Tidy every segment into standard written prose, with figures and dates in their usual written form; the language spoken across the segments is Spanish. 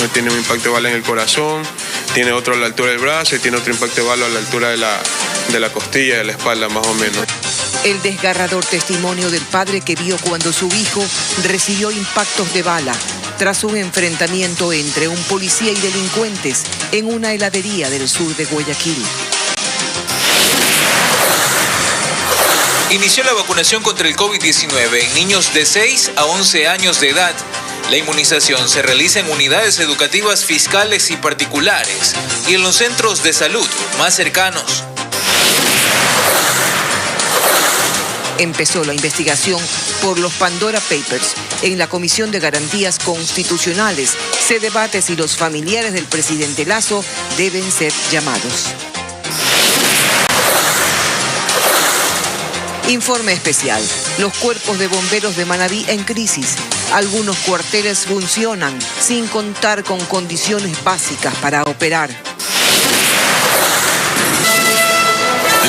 hijo tiene un impacto de bala en el corazón, tiene otro a la altura del brazo y tiene otro impacto de bala a la altura de la costilla, de la espalda más o menos. El desgarrador testimonio del padre que vio cuando su hijo recibió impactos de bala tras un enfrentamiento entre un policía y delincuentes en una heladería del sur de Guayaquil. Inició la vacunación contra el COVID-19 en niños de 6 a 11 años de edad. La inmunización se realiza en unidades educativas fiscales y particulares y en los centros de salud más cercanos. Empezó la investigación por los Pandora Papers. En la Comisión de Garantías Constitucionales se debate si los familiares del presidente Lasso deben ser llamados. Informe especial. Los cuerpos de bomberos de Manabí en crisis. Algunos cuarteles funcionan sin contar con condiciones básicas para operar.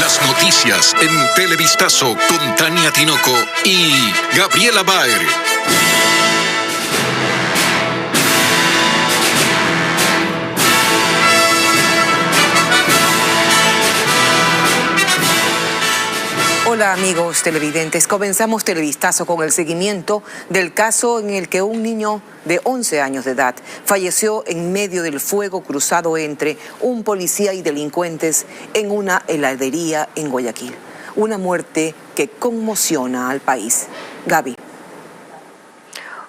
Las noticias en Televistazo con Tania Tinoco y Gabriela Baer. Hola amigos televidentes, comenzamos Televistazo con el seguimiento del caso en el que un niño de 11 años de edad falleció en medio del fuego cruzado entre un policía y delincuentes en una heladería en Guayaquil. Una muerte que conmociona al país. Gaby.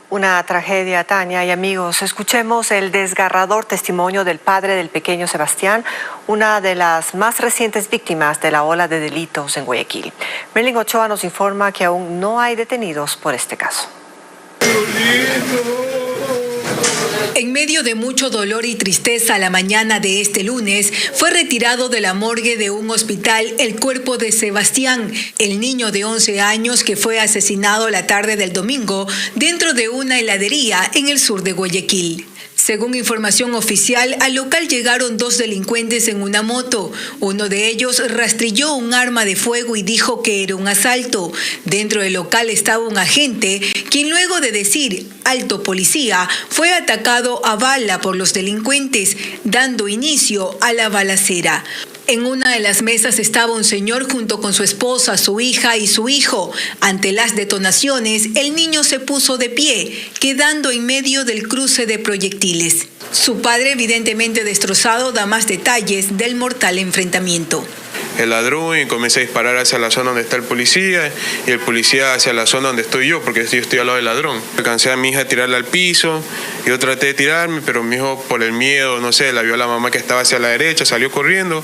Una tragedia, Tania y amigos. Escuchemos el desgarrador testimonio del padre del pequeño Sebastián, una de las más recientes víctimas de la ola de delitos en Guayaquil. Merlin Ochoa nos informa que aún no hay detenidos por este caso. En medio de mucho dolor y tristeza, la mañana de este lunes fue retirado de la morgue de un hospital el cuerpo de Sebastián, el niño de 11 años que fue asesinado la tarde del domingo dentro de una heladería en el sur de Guayaquil. Según información oficial, al local llegaron 2 delincuentes en una moto. Uno de ellos rastrilló un arma de fuego y dijo que era un asalto. Dentro del local estaba un agente, quien luego de decir "alto policía", fue atacado a bala por los delincuentes, dando inicio a la balacera. En una de las mesas estaba un señor junto con su esposa, su hija y su hijo. Ante las detonaciones, el niño se puso de pie, quedando en medio del cruce de proyectiles. Su padre, evidentemente destrozado, da más detalles del mortal enfrentamiento. El ladrón y comencé a disparar hacia la zona donde está el policía y el policía hacia la zona donde estoy yo, porque yo estoy al lado del ladrón. Alcancé a mi hija a tirarla al piso, yo traté de tirarme, pero mi hijo por el miedo, no sé, la vio a la mamá que estaba hacia la derecha, salió corriendo,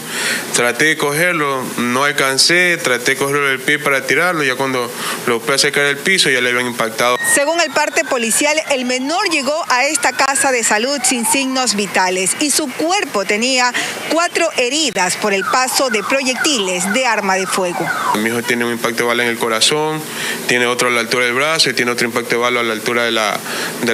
traté de cogerlo, no alcancé, traté de cogerlo del pie para tirarlo, ya cuando lo fui a sacar del piso ya le habían impactado. Según el parte policial, el menor llegó a esta casa de salud sin signos vitales y su cuerpo tenía 4 heridas por el paso de proyectiles de arma de fuego. Mi hijo tiene un impacto de bala en el corazón, tiene otro a la altura del brazo y tiene otro impacto de bala a la altura de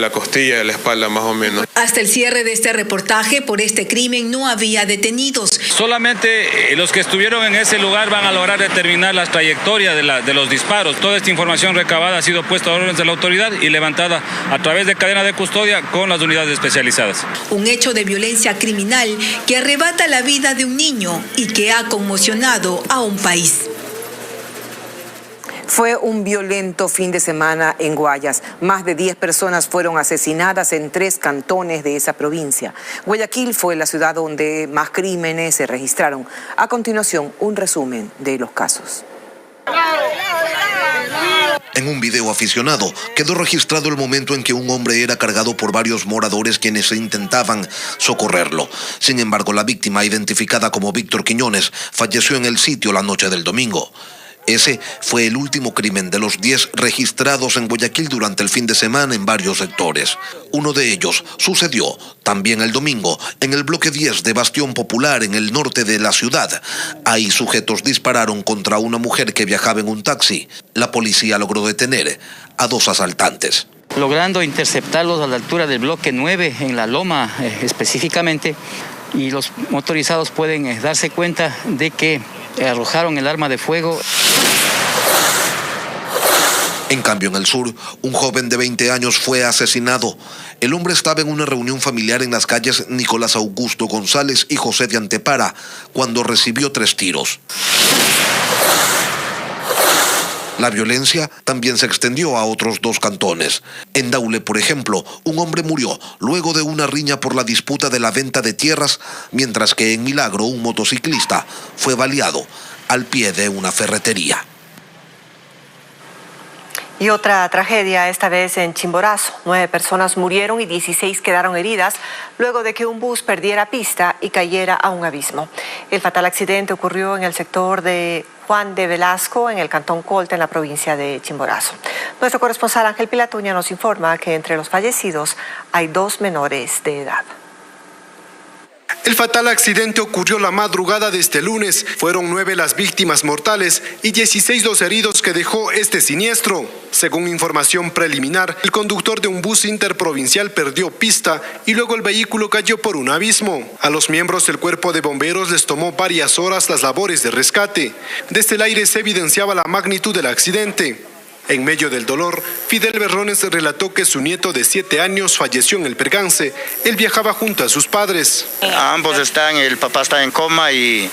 la costilla, de la espalda más o menos. Hasta el cierre de este reportaje, por este crimen no había detenidos. Solamente los que estuvieron en ese lugar van a lograr determinar las trayectorias de los disparos. Toda esta información recabada ha sido puesta a órdenes de la autoridad y levantada a través de cadena de custodia con las unidades especializadas. Un hecho de violencia criminal que arrebata la vida de un niño y que ha conmocionado a un país. Fue un violento fin de semana en Guayas. Más de 10 personas fueron asesinadas en 3 cantones de esa provincia. Guayaquil fue la ciudad donde más crímenes se registraron. A continuación, un resumen de los casos. En un video aficionado quedó registrado el momento en que un hombre era cargado por varios moradores quienes intentaban socorrerlo. Sin embargo, la víctima, identificada como Víctor Quiñones, falleció en el sitio la noche del domingo. Ese fue el último crimen de los 10 registrados en Guayaquil durante el fin de semana en varios sectores. Uno de ellos sucedió también el domingo en el bloque 10 de Bastión Popular en el norte de la ciudad. Ahí sujetos dispararon contra una mujer que viajaba en un taxi. La policía logró detener a 2 asaltantes. Logrando interceptarlos a la altura del bloque 9 en la Loma específicamente, y los motorizados pueden darse cuenta de que arrojaron el arma de fuego. En cambio, en el sur, un joven de 20 años fue asesinado. El hombre estaba en una reunión familiar en las calles Nicolás Augusto González y José de Antepara cuando recibió 3 tiros. La violencia también se extendió a otros 2 cantones. En Daule, por ejemplo, un hombre murió luego de una riña por la disputa de la venta de tierras, mientras que en Milagro un motociclista fue baleado al pie de una ferretería. Y otra tragedia, esta vez en Chimborazo. 9 personas murieron y 16 quedaron heridas luego de que un bus perdiera pista y cayera a un abismo. El fatal accidente ocurrió en el sector de Juan de Velasco, en el cantón Colta, en la provincia de Chimborazo. Nuestro corresponsal Ángel Pilatuña nos informa que entre los fallecidos hay 2 menores de edad. El fatal accidente ocurrió la madrugada de este lunes. Fueron 9 las víctimas mortales y 16 los heridos que dejó este siniestro. Según información preliminar, el conductor de un bus interprovincial perdió pista y luego el vehículo cayó por un abismo. A los miembros del cuerpo de bomberos les tomó varias horas las labores de rescate. Desde el aire se evidenciaba la magnitud del accidente. En medio del dolor, Fidel Berrones relató que su nieto de 7 años falleció en el percance. Él viajaba junto a sus padres. Ambos están, el papá está en coma y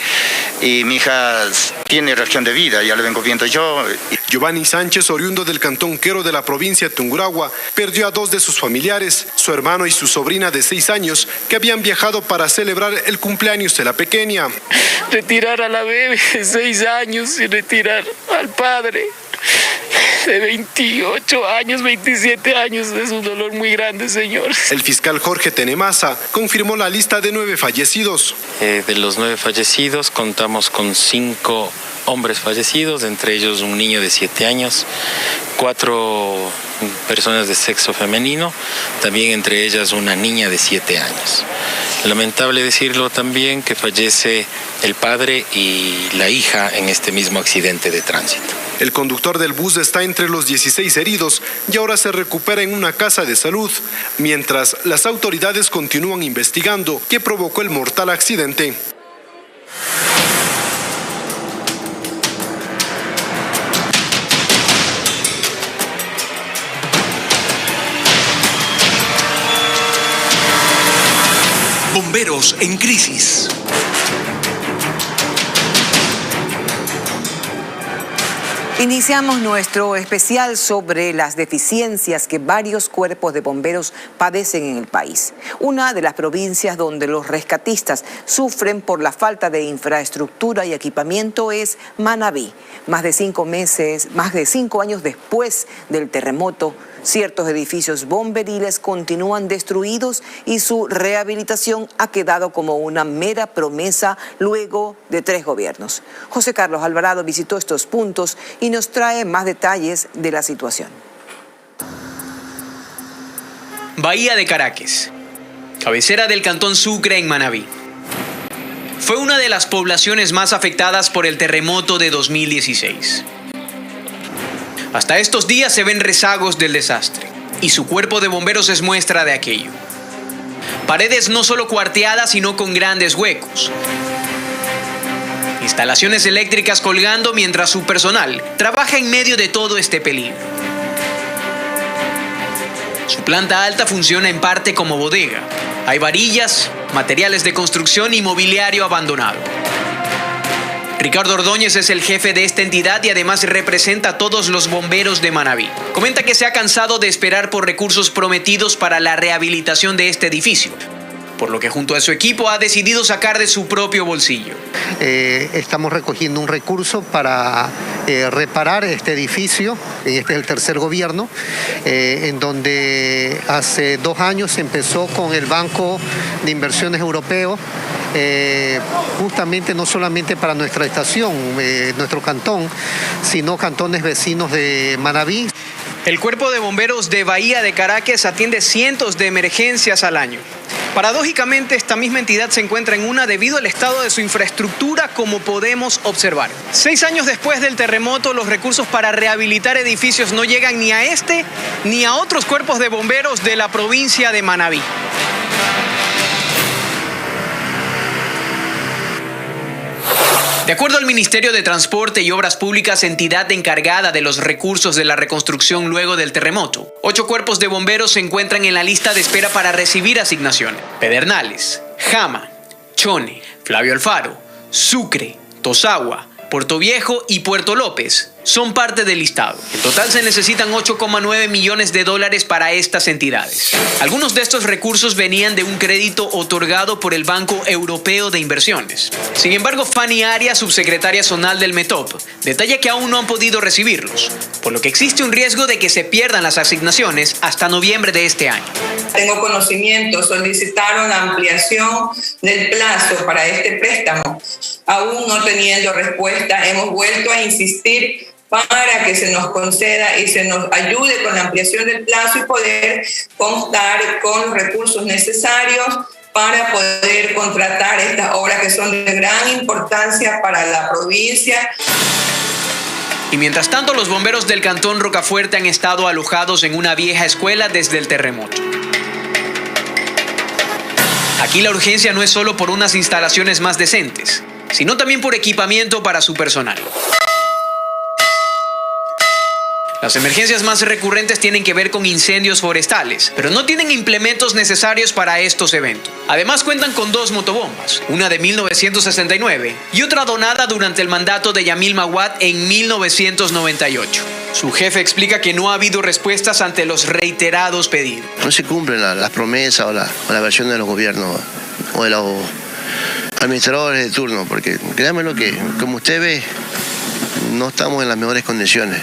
mi hija tiene reacción de vida, ya lo vengo viendo yo. Giovanni Sánchez, oriundo del cantón Quero de la provincia de Tungurahua, perdió a 2 de sus familiares, su hermano y su sobrina de 6 años, que habían viajado para celebrar el cumpleaños de la pequeña. Retirar a la bebé de 6 años y retirar al padre de 28 años, 27 años, es un dolor muy grande, señor. El fiscal Jorge Tenemaza confirmó la lista de 9 fallecidos. De los 9 fallecidos contamos con 5 hombres fallecidos, entre ellos un niño de 7 años, 4 personas de sexo femenino, también entre ellas una niña de 7 años. Lamentable decirlo también que fallece el padre y la hija en este mismo accidente de tránsito. El conductor del bus está entre los 16 heridos y ahora se recupera en una casa de salud, mientras las autoridades continúan investigando qué provocó el mortal accidente. Bomberos en crisis. Iniciamos nuestro especial sobre las deficiencias que varios cuerpos de bomberos padecen en el país. Una de las provincias donde los rescatistas sufren por la falta de infraestructura y equipamiento es Manabí. Más de 5 años después del terremoto, ciertos edificios bomberiles continúan destruidos y su rehabilitación ha quedado como una mera promesa luego de 3 gobiernos. José Carlos Alvarado visitó estos puntos y nos trae más detalles de la situación. Bahía de Caracas, cabecera del cantón Sucre en Manabí. Fue una de las poblaciones más afectadas por el terremoto de 2016. Hasta estos días se ven rezagos del desastre y su cuerpo de bomberos es muestra de aquello. Paredes no solo cuarteadas, sino con grandes huecos. Instalaciones eléctricas colgando mientras su personal trabaja en medio de todo este peligro. Su planta alta funciona en parte como bodega. Hay varillas, materiales de construcción y mobiliario abandonado. Ricardo Ordóñez es el jefe de esta entidad y además representa a todos los bomberos de Manabí. Comenta que se ha cansado de esperar por recursos prometidos para la rehabilitación de este edificio, por lo que junto a su equipo ha decidido sacar de su propio bolsillo. Estamos recogiendo un recurso para reparar este edificio. Este es el 3er gobierno, en donde hace 2 años se empezó con el Banco de Inversiones Europeo, justamente no solamente para nuestra estación, nuestro cantón, sino cantones vecinos de Manabí. El Cuerpo de Bomberos de Bahía de Caracas atiende cientos de emergencias al año. Paradójicamente, esta misma entidad se encuentra en una debido al estado de su infraestructura, como podemos observar. 6 años después del terremoto, los recursos para rehabilitar edificios no llegan ni a este ni a otros cuerpos de bomberos de la provincia de Manabí. De acuerdo al Ministerio de Transporte y Obras Públicas, entidad encargada de los recursos de la reconstrucción luego del terremoto, 8 cuerpos de bomberos se encuentran en la lista de espera para recibir asignaciones. Pedernales, Jama, Chone, Flavio Alfaro, Sucre, Tosagua, Puerto Viejo y Puerto López son parte del listado. En total se necesitan 8,9 millones de dólares para estas entidades. Algunos de estos recursos venían de un crédito otorgado por el Banco Europeo de Inversiones. Sin embargo, Fanny Arias, subsecretaria zonal del METOP, detalla que aún no han podido recibirlos, por lo que existe un riesgo de que se pierdan las asignaciones hasta noviembre de este año. Tengo conocimiento, solicitaron la ampliación del plazo para este préstamo. Aún no teniendo respuesta, hemos vuelto a insistir para que se nos conceda y se nos ayude con la ampliación del plazo y poder contar con los recursos necesarios para poder contratar estas obras que son de gran importancia para la provincia. Y mientras tanto, los bomberos del Cantón Rocafuerte han estado alojados en una vieja escuela desde el terremoto. Aquí la urgencia no es solo por unas instalaciones más decentes, sino también por equipamiento para su personal. Las emergencias más recurrentes tienen que ver con incendios forestales, pero no tienen implementos necesarios para estos eventos. Además cuentan con 2 motobombas, una de 1969 y otra donada durante el mandato de Yamil Maguad en 1998. Su jefe explica que no ha habido respuestas ante los reiterados pedidos. No se cumplen las promesas o la versión de los gobiernos o de los administradores de turno, porque créanme lo que, como usted ve, no estamos en las mejores condiciones.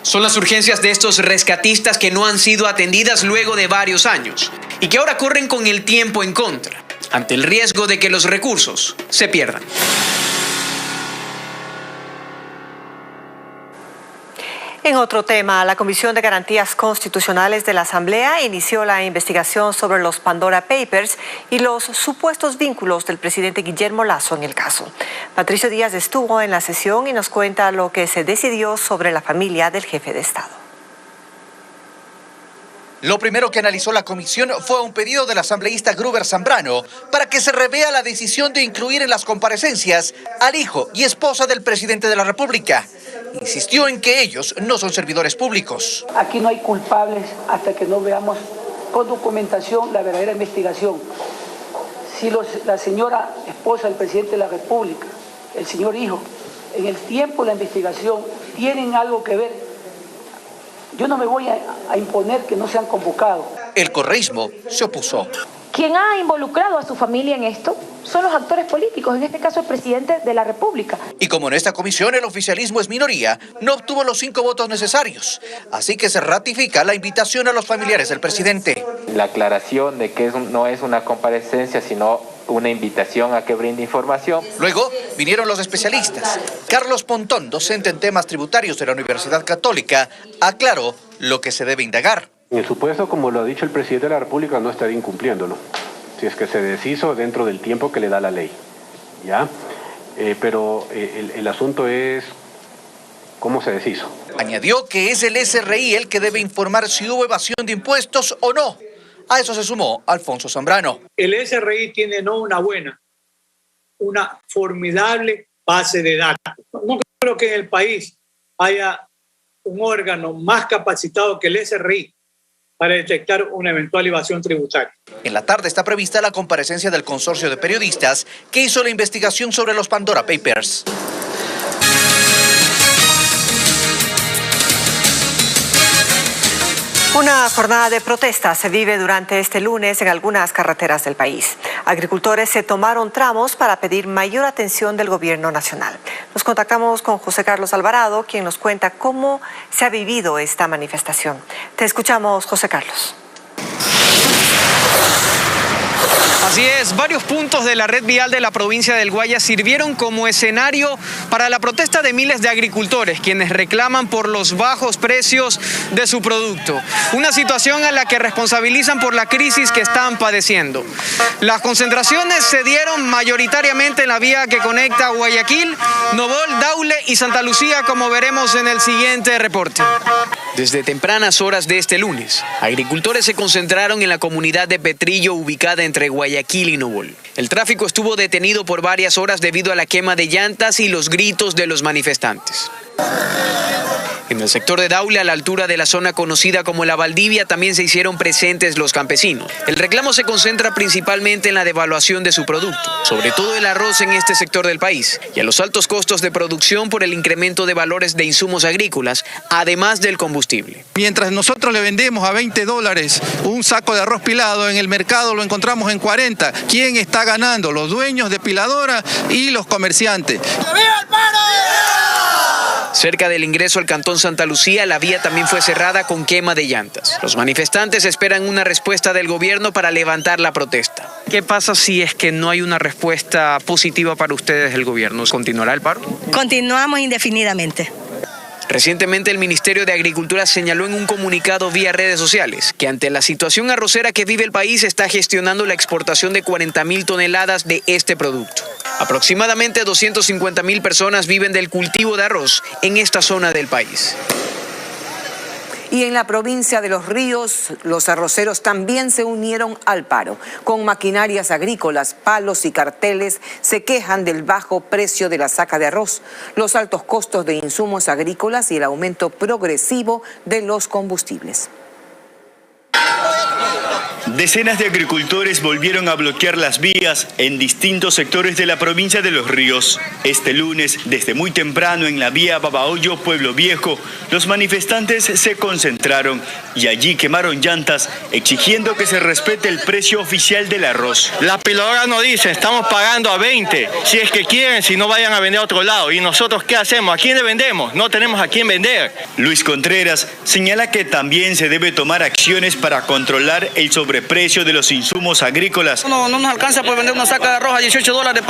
Son las urgencias de estos rescatistas que no han sido atendidas luego de varios años y que ahora corren con el tiempo en contra, ante el riesgo de que los recursos se pierdan. En otro tema, la Comisión de Garantías Constitucionales de la Asamblea inició la investigación sobre los Pandora Papers y los supuestos vínculos del presidente Guillermo Lasso en el caso. Patricio Díaz estuvo en la sesión y nos cuenta lo que se decidió sobre la familia del jefe de Estado. Lo primero que analizó la comisión fue un pedido del asambleísta Gruber Zambrano para que se revea la decisión de incluir en las comparecencias al hijo y esposa del presidente de la República. Insistió en que ellos no son servidores públicos. Aquí no hay culpables hasta que no veamos con documentación la verdadera investigación. Si la señora esposa del presidente de la República, el señor hijo, en el tiempo de la investigación tienen algo que ver, yo no me voy a imponer que no sean convocados. El correísmo se opuso. Quien ha involucrado a su familia en esto son los actores políticos, en este caso el presidente de la República. Y como en esta comisión el oficialismo es minoría, no obtuvo los 5 votos necesarios. Así que se ratifica la invitación a los familiares del presidente. La aclaración de que no es una comparecencia, sino una invitación a que brinde información. Luego vinieron los especialistas. Carlos Pontón, docente en temas tributarios de la Universidad Católica, aclaró lo que se debe indagar. En el supuesto, como lo ha dicho el presidente de la República, no estaría incumpliéndolo, si es que se deshizo dentro del tiempo que le da la ley, ¿ya? Pero el asunto es cómo se deshizo. Añadió que es el SRI el que debe informar si hubo evasión de impuestos o no. A eso se sumó Alfonso Zambrano. El SRI tiene no una buena, una formidable base de datos. No creo que en el país haya un órgano más capacitado que el SRI para detectar una eventual evasión tributaria. En la tarde está prevista la comparecencia del consorcio de periodistas que hizo la investigación sobre los Pandora Papers. Una jornada de protesta se vive durante este lunes en algunas carreteras del país. Agricultores se tomaron tramos para pedir mayor atención del gobierno nacional. Nos contactamos con José Carlos Alvarado, quien nos cuenta cómo se ha vivido esta manifestación. Te escuchamos, José Carlos. Así es, varios puntos de la red vial de la provincia del Guayas sirvieron como escenario para la protesta de miles de agricultores, quienes reclaman por los bajos precios de su producto. Una situación a la que responsabilizan por la crisis que están padeciendo. Las concentraciones se dieron mayoritariamente en la vía que conecta Guayaquil, Novol, Daule y Santa Lucía, como veremos en el siguiente reporte. Desde tempranas horas de este lunes, agricultores se concentraron en la comunidad de Petrillo, ubicada entre Guayaquil y Nobol. El tráfico estuvo detenido por varias horas debido a la quema de llantas y los gritos de los manifestantes. En el sector de Daule, a la altura de la zona conocida como La Valdivia, también se hicieron presentes los campesinos. El reclamo se concentra principalmente en la devaluación de su producto, sobre todo el arroz en este sector del país, y a los altos costos de producción por el incremento de valores de insumos agrícolas, además del combustible. Mientras nosotros le vendemos a $20 un saco de arroz pilado, en el mercado lo encontramos en 40. ¿Quién está ganando? Los dueños de piladoras y los comerciantes. ¡Viva el paro! Cerca del ingreso al Cantón Santa Lucía, la vía también fue cerrada con quema de llantas. Los manifestantes esperan una respuesta del gobierno para levantar la protesta. ¿Qué pasa si es que no hay una respuesta positiva para ustedes del gobierno? ¿Continuará el paro? Continuamos indefinidamente. Recientemente el Ministerio de Agricultura señaló en un comunicado vía redes sociales que ante la situación arrocera que vive el país está gestionando la exportación de 40.000 toneladas de este producto. Aproximadamente 250.000 personas viven del cultivo de arroz en esta zona del país. Y en la provincia de Los Ríos, los arroceros también se unieron al paro. Con maquinarias agrícolas, palos y carteles, se quejan del bajo precio de la saca de arroz, los altos costos de insumos agrícolas y el aumento progresivo de los combustibles. Decenas de agricultores volvieron a bloquear las vías en distintos sectores de la provincia de Los Ríos. Este lunes, desde muy temprano en la vía Babahoyo, Pueblo Viejo, los manifestantes se concentraron y allí quemaron llantas, exigiendo que se respete el precio oficial del arroz. La piladora nos dice, estamos pagando a 20, si es que quieren, si no vayan a vender a otro lado. ¿Y nosotros qué hacemos? ¿A quién le vendemos? No tenemos a quién vender. Luis Contreras señala que también se debe tomar acciones para controlar el sobreprecio de los insumos agrícolas. No nos alcanza por vender una saca de arroz a $18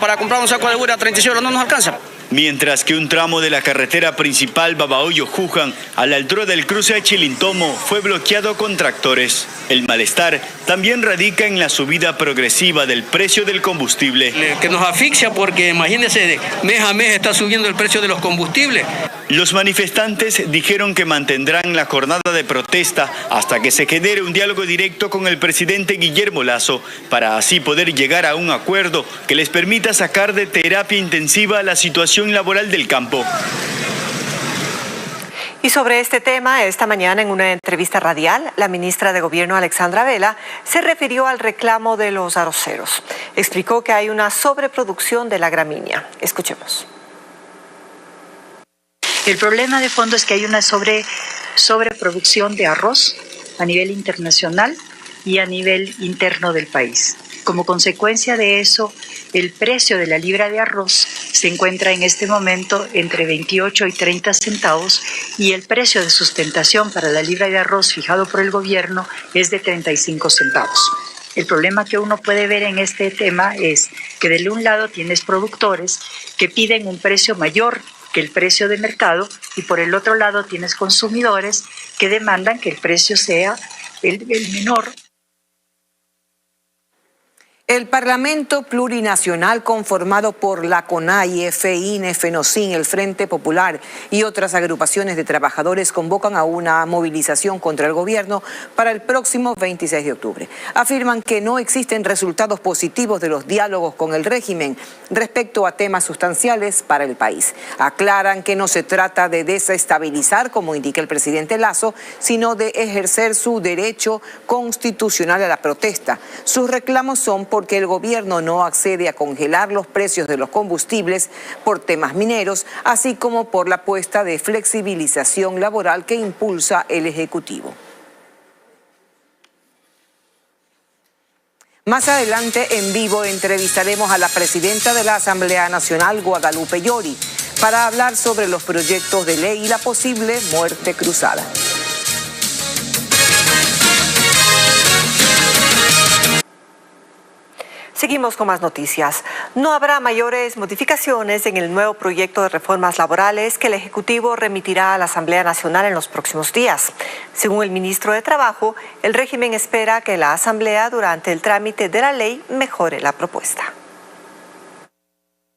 para comprar un saco de burra a 36 €, no nos alcanza. Mientras que un tramo de la carretera principal Babahoyo-Juján, a la altura del cruce a Chilintomo, fue bloqueado con tractores. El malestar también radica en la subida progresiva del precio del combustible. Que nos asfixia porque imagínense, mes a mes está subiendo el precio de los combustibles. Los manifestantes dijeron que mantendrán la jornada de protesta hasta que se genere un diálogo directo con el presidente Guillermo Lasso, para así poder llegar a un acuerdo que les permita sacar de terapia intensiva la situación laboral del campo. Y sobre este tema, esta mañana en una entrevista radial, la ministra de Gobierno Alexandra Vela se refirió al reclamo de los arroceros. Explicó que hay una sobreproducción de la gramínea. Escuchemos. El problema de fondo es que hay una sobreproducción de arroz a nivel internacional y a nivel interno del país. Como consecuencia de eso, el precio de la libra de arroz se encuentra en este momento entre 28 y 30 centavos y el precio de sustentación para la libra de arroz fijado por el gobierno es de 35 centavos. El problema que uno puede ver en este tema es que de un lado tienes productores que piden un precio mayor que el precio de mercado y por el otro lado tienes consumidores que demandan que el precio sea el menor. El Parlamento Plurinacional, conformado por la CONAIE, FEINE, FENOCIN, el Frente Popular y otras agrupaciones de trabajadores, convocan a una movilización contra el gobierno para el próximo 26 de octubre. Afirman que no existen resultados positivos de los diálogos con el régimen respecto a temas sustanciales para el país. Aclaran que no se trata de desestabilizar, como indica el presidente Lasso, sino de ejercer su derecho constitucional a la protesta. Sus reclamos son porque el gobierno no accede a congelar los precios de los combustibles por temas mineros, así como por la apuesta de flexibilización laboral que impulsa el Ejecutivo. Más adelante, en vivo, entrevistaremos a la presidenta de la Asamblea Nacional, Guadalupe Llori, para hablar sobre los proyectos de ley y la posible muerte cruzada. Seguimos con más noticias. No habrá mayores modificaciones en el nuevo proyecto de reformas laborales que el Ejecutivo remitirá a la Asamblea Nacional en los próximos días. Según el ministro de Trabajo, el régimen espera que la Asamblea, durante el trámite de la ley, mejore la propuesta.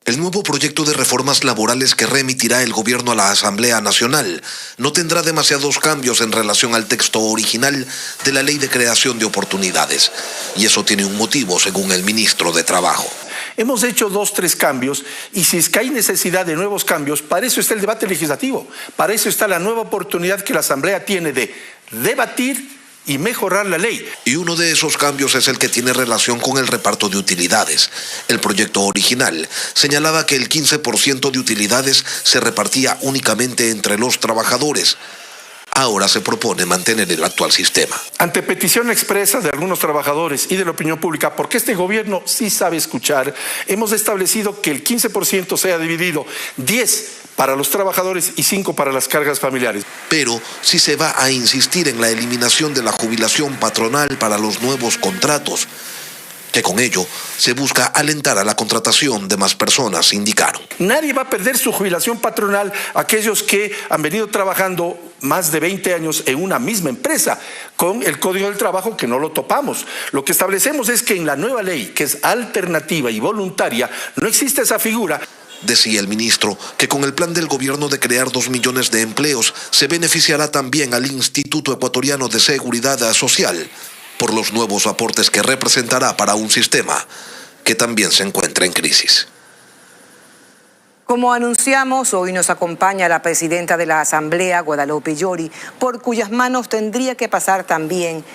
El nuevo proyecto de reformas laborales que remitirá el gobierno a la Asamblea Nacional no tendrá demasiados cambios en relación al texto original de la Ley de Creación de Oportunidades. Y eso tiene un motivo, según el ministro de Trabajo. Hemos hecho 2 o 3 cambios y si es que hay necesidad de nuevos cambios, para eso está el debate legislativo. Para eso está la nueva oportunidad que la Asamblea tiene de debatir y mejorar la ley. Y uno de esos cambios es el que tiene relación con el reparto de utilidades. El proyecto original señalaba que el 15% de utilidades se repartía únicamente entre los trabajadores. Ahora se propone mantener el actual sistema. Ante petición expresa de algunos trabajadores y de la opinión pública, porque este gobierno sí sabe escuchar, hemos establecido que el 15% sea dividido 10 para los trabajadores y 5 para las cargas familiares. Pero si se va a insistir en la eliminación de la jubilación patronal para los nuevos contratos, que con ello se busca alentar a la contratación de más personas, indicaron. Nadie va a perder su jubilación patronal aquellos que han venido trabajando más de 20 años en una misma empresa, con el Código del Trabajo que no lo topamos. Lo que establecemos es que en la nueva ley, que es alternativa y voluntaria, no existe esa figura. Decía el ministro que con el plan del gobierno de crear 2 millones de empleos se beneficiará también al Instituto Ecuatoriano de Seguridad Social por los nuevos aportes que representará para un sistema que también se encuentra en crisis. Como anunciamos, hoy nos acompaña la presidenta de la Asamblea, Guadalupe Llori, por cuyas manos tendría que pasar también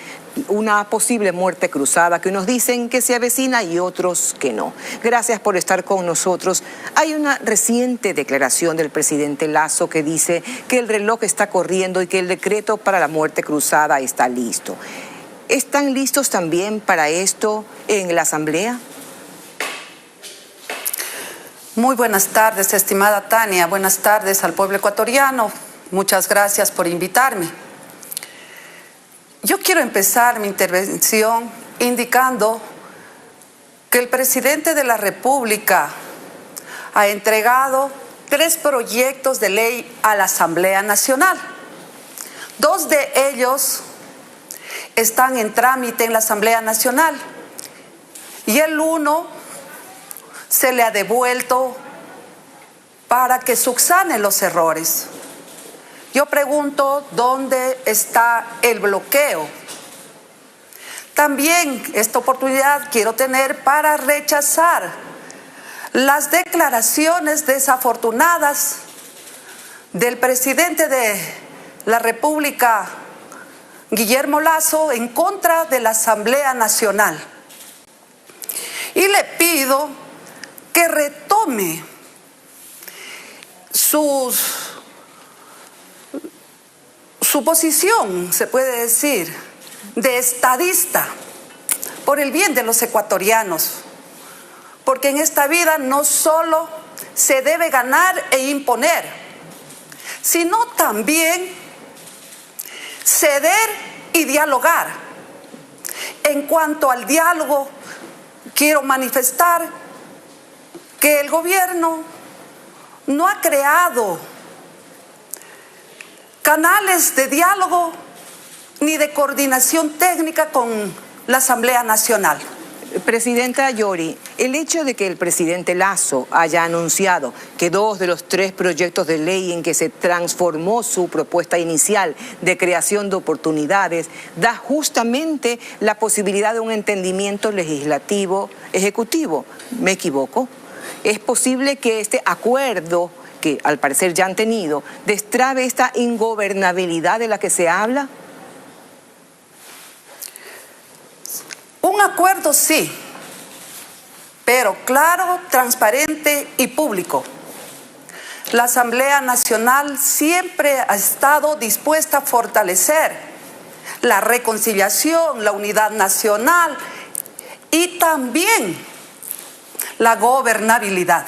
una posible muerte cruzada, que unos dicen que se avecina y otros que no. Gracias por estar con nosotros. Hay una reciente declaración del presidente Lasso que dice que el reloj está corriendo y que el decreto para la muerte cruzada está listo. ¿Están listos también para esto en la Asamblea? Muy buenas tardes, estimada Tania. Buenas tardes al pueblo ecuatoriano. Muchas gracias por invitarme. Yo quiero empezar mi intervención indicando que el presidente de la República ha entregado 3 proyectos de ley a la Asamblea Nacional. 2 de ellos están en trámite en la Asamblea Nacional y el 1 se le ha devuelto para que subsane los errores. Yo pregunto, ¿dónde está el bloqueo? También esta oportunidad quiero tener para rechazar las declaraciones desafortunadas del presidente de la República, Guillermo Lasso, en contra de la Asamblea Nacional. Y le pido que retome su posición, se puede decir, de estadista, por el bien de los ecuatorianos. Porque en esta vida no solo se debe ganar e imponer, sino también ceder y dialogar. En cuanto al diálogo, quiero manifestar que el gobierno no ha creado canales de diálogo ni de coordinación técnica con la Asamblea Nacional. Presidenta Llori, el hecho de que el presidente Lasso haya anunciado que 2 de los 3 proyectos de ley en que se transformó su propuesta inicial de creación de oportunidades da justamente la posibilidad de un entendimiento legislativo ejecutivo. ¿Me equivoco? ¿Es posible que este acuerdo, que al parecer ya han tenido, destrabe esta ingobernabilidad de la que se habla? Un acuerdo sí, pero claro, transparente y público. La Asamblea Nacional siempre ha estado dispuesta a fortalecer la reconciliación, la unidad nacional y también la gobernabilidad.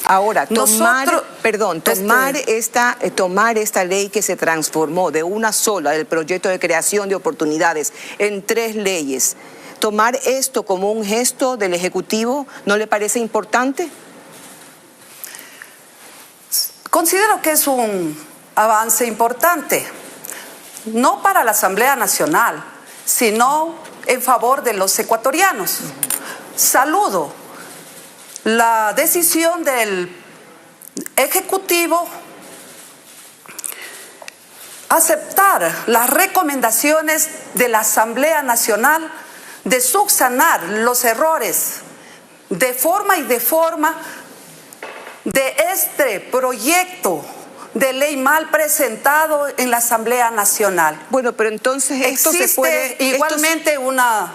Ahora, tomar esta ley que se transformó de una sola, del proyecto de creación de oportunidades, en 3 leyes, tomar esto como un gesto del Ejecutivo, ¿no le parece importante? Considero que es un avance importante, no para la Asamblea Nacional, sino en favor de los ecuatorianos. Saludo la decisión del Ejecutivo aceptar las recomendaciones de la Asamblea Nacional de subsanar los errores de forma de este proyecto de ley mal presentado en la Asamblea Nacional. Bueno, pero entonces esto existe se puede... igualmente una...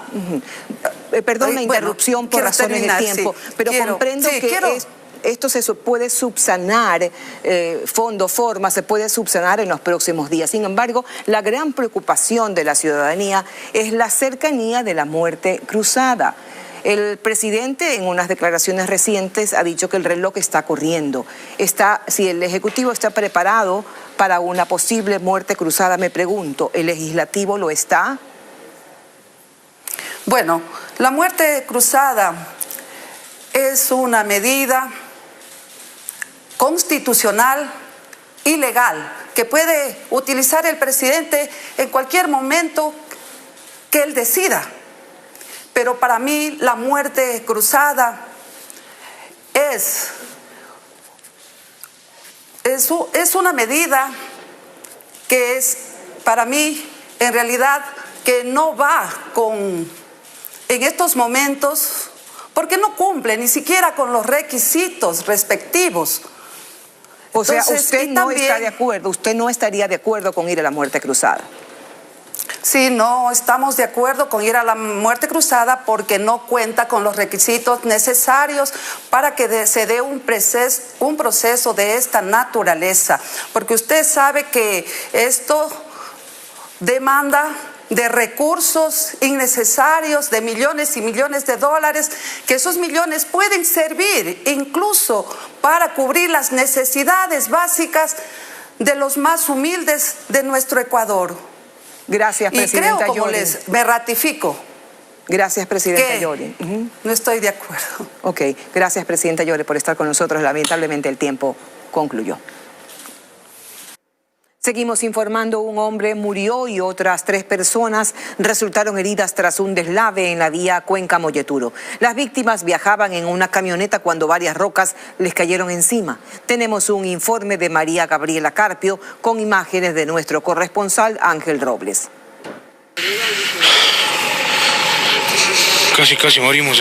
Perdón la interrupción por razones de tiempo, pero comprendo que esto se puede subsanar, se puede subsanar en los próximos días. Sin embargo, la gran preocupación de la ciudadanía es la cercanía de la muerte cruzada. El presidente en unas declaraciones recientes ha dicho que el reloj está corriendo. Si el Ejecutivo está preparado para una posible muerte cruzada, me pregunto, ¿el Legislativo lo está? Bueno, la muerte cruzada es una medida constitucional y legal que puede utilizar el presidente en cualquier momento que él decida. Pero para mí la muerte cruzada es una medida que es para mí en realidad que no va en estos momentos, porque no cumple ni siquiera con los requisitos respectivos. O sea, usted no está de acuerdo, usted no estaría de acuerdo con ir a la muerte cruzada. Sí, no estamos de acuerdo con ir a la muerte cruzada porque no cuenta con los requisitos necesarios para que se dé un proceso de esta naturaleza. Porque usted sabe que esto demanda de recursos innecesarios, de millones y millones de dólares, que esos millones pueden servir incluso para cubrir las necesidades básicas de los más humildes de nuestro Ecuador. Gracias, Presidenta Yori. Y creo, me ratifico. Gracias, Presidenta Yori. No estoy de acuerdo. Ok, gracias, Presidenta Yori, por estar con nosotros. Lamentablemente el tiempo concluyó. Seguimos informando, un hombre murió y otras 3 personas resultaron heridas tras un deslave en la vía Cuenca-Molleturo. Las víctimas viajaban en una camioneta cuando varias rocas les cayeron encima. Tenemos un informe de María Gabriela Carpio con imágenes de nuestro corresponsal Ángel Robles. Casi morimos.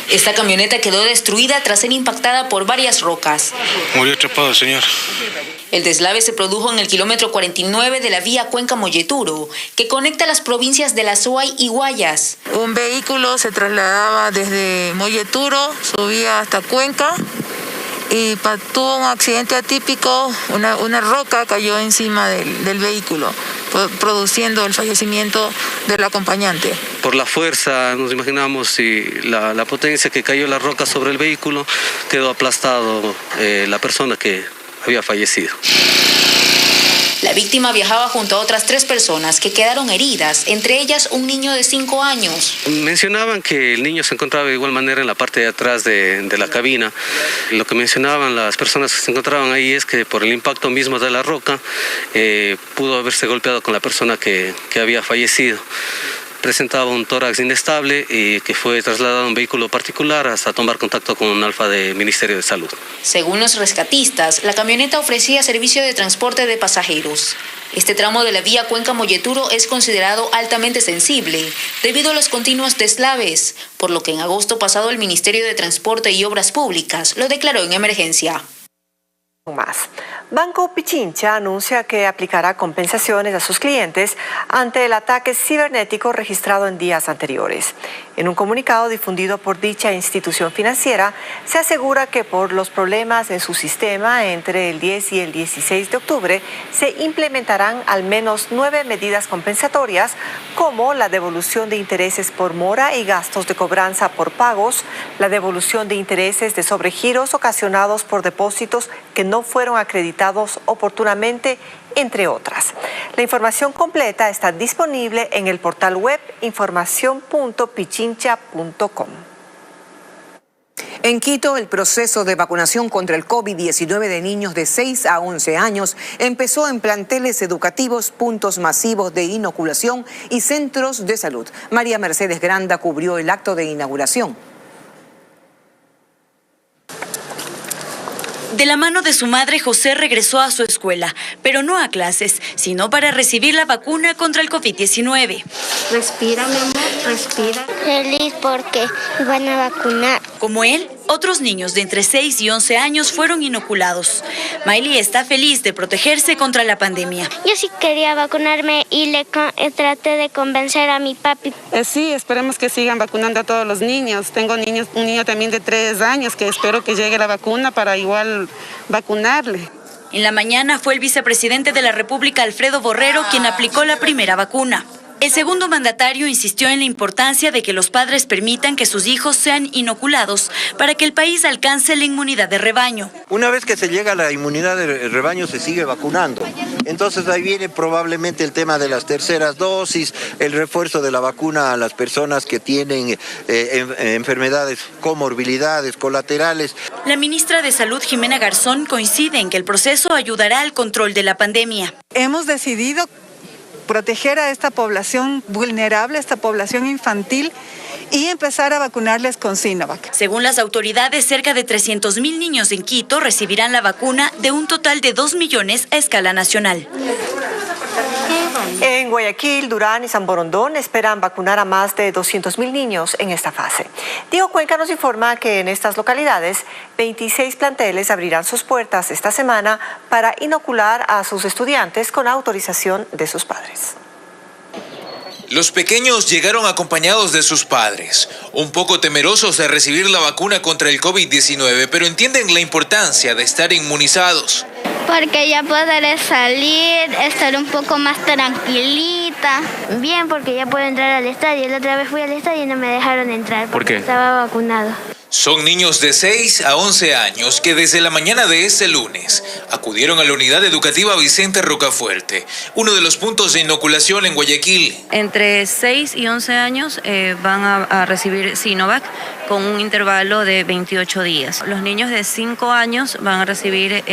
Esta camioneta quedó destruida tras ser impactada por varias rocas. Murió atrapado, señor. El deslave se produjo en el kilómetro 49 de la vía Cuenca-Molleturo, que conecta las provincias de La Suay y Guayas. Un vehículo se trasladaba desde Molleturo, subía hasta Cuenca y tuvo un accidente atípico, una roca cayó encima del vehículo, produciendo el fallecimiento del acompañante. Por la fuerza, nos imaginamos, y la potencia que cayó la roca sobre el vehículo, quedó aplastado la persona que había fallecido. La víctima viajaba junto a otras 3 personas que quedaron heridas, entre ellas un niño de 5 años. Mencionaban que el niño se encontraba de igual manera en la parte de atrás de la cabina. Lo que mencionaban las personas que se encontraban ahí es que por el impacto mismo de la roca pudo haberse golpeado con la persona que había fallecido. Presentaba un tórax inestable y que fue trasladado a un vehículo particular hasta tomar contacto con un alfa del Ministerio de Salud. Según los rescatistas, la camioneta ofrecía servicio de transporte de pasajeros. Este tramo de la vía Cuenca-Molleturo es considerado altamente sensible debido a los continuos deslaves, por lo que en agosto pasado el Ministerio de Transporte y Obras Públicas lo declaró en emergencia. Más. Banco Pichincha anuncia que aplicará compensaciones a sus clientes ante el ataque cibernético registrado en días anteriores. En un comunicado difundido por dicha institución financiera, se asegura que por los problemas en su sistema entre el 10 y el 16 de octubre se implementarán al menos 9 medidas compensatorias, como la devolución de intereses por mora y gastos de cobranza por pagos, la devolución de intereses de sobregiros ocasionados por depósitos que no fueron acreditados oportunamente, entre otras. La información completa está disponible en el portal web informacion.pichincha.com. En Quito, el proceso de vacunación contra el COVID-19 de niños de 6 a 11 años empezó en planteles educativos, puntos masivos de inoculación y centros de salud. María Mercedes Granda cubrió el acto de inauguración. De la mano de su madre, José regresó a su escuela, pero no a clases, sino para recibir la vacuna contra el COVID-19. Respira, mi amor, respira. Feliz porque me van a vacunar. Como él, otros niños de entre 6 y 11 años fueron inoculados. Miley está feliz de protegerse contra la pandemia. Yo sí quería vacunarme y traté de convencer a mi papi. Sí, esperemos que sigan vacunando a todos los niños. Tengo un niño también de 3 años que espero que llegue la vacuna para igual vacunarle. En la mañana fue el vicepresidente de la República, Alfredo Borrero, quien aplicó la primera vacuna. El segundo mandatario insistió en la importancia de que los padres permitan que sus hijos sean inoculados para que el país alcance la inmunidad de rebaño. Una vez que se llega a la inmunidad de rebaño se sigue vacunando. Entonces ahí viene probablemente el tema de las terceras dosis, el refuerzo de la vacuna a las personas que tienen enfermedades, comorbilidades, colaterales. La ministra de Salud, Jimena Garzón, coincide en que el proceso ayudará al control de la pandemia. Hemos decidido proteger a esta población vulnerable, esta población infantil, y empezar a vacunarles con Sinovac. Según las autoridades, cerca de 300,000 niños en Quito recibirán la vacuna de un total de 2 millones a escala nacional. En Guayaquil, Durán y San Borondón esperan vacunar a más de 200,000 niños en esta fase. Diego Cuenca nos informa que en estas localidades 26 planteles abrirán sus puertas esta semana para inocular a sus estudiantes con autorización de sus padres. Los pequeños llegaron acompañados de sus padres, un poco temerosos de recibir la vacuna contra el COVID-19, pero entienden la importancia de estar inmunizados. Porque ya podré salir, estar un poco más tranquilita. Bien, porque ya puedo entrar al estadio. La otra vez fui al estadio y no me dejaron entrar. ¿Por qué? Estaba vacunado. Son niños de 6 a 11 años que desde la mañana de este lunes acudieron a la unidad educativa Vicente Rocafuerte, uno de los puntos de inoculación en Guayaquil. Entre 6 y 11 años van a recibir Sinovac con un intervalo de 28 días. Los niños de 5 años van a recibir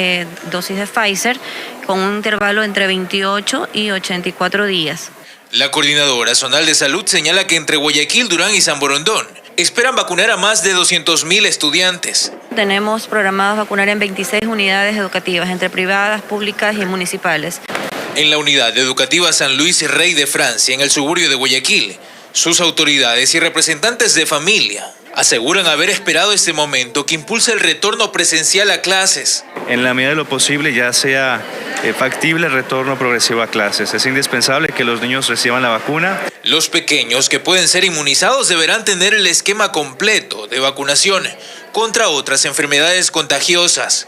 dosis de Pfizer con un intervalo entre 28 y 84 días. La Coordinadora Zonal de Salud señala que entre Guayaquil, Durán y San Borondón esperan vacunar a más de 200,000 estudiantes. Tenemos programados vacunar en 26 unidades educativas, entre privadas, públicas y municipales. En la unidad educativa San Luis Rey de Francia, en el suburbio de Guayaquil, sus autoridades y representantes de familia aseguran haber esperado este momento que impulsa el retorno presencial a clases. En la medida de lo posible ya sea factible el retorno progresivo a clases. Es indispensable que los niños reciban la vacuna. Los pequeños que pueden ser inmunizados deberán tener el esquema completo de vacunación contra otras enfermedades contagiosas.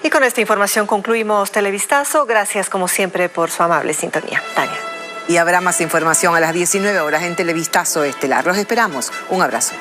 Y con esta información concluimos Televistazo. Gracias como siempre por su amable sintonía. Tania. Y habrá más información a las 19 horas en Televistazo Estelar. Los esperamos. Un abrazo.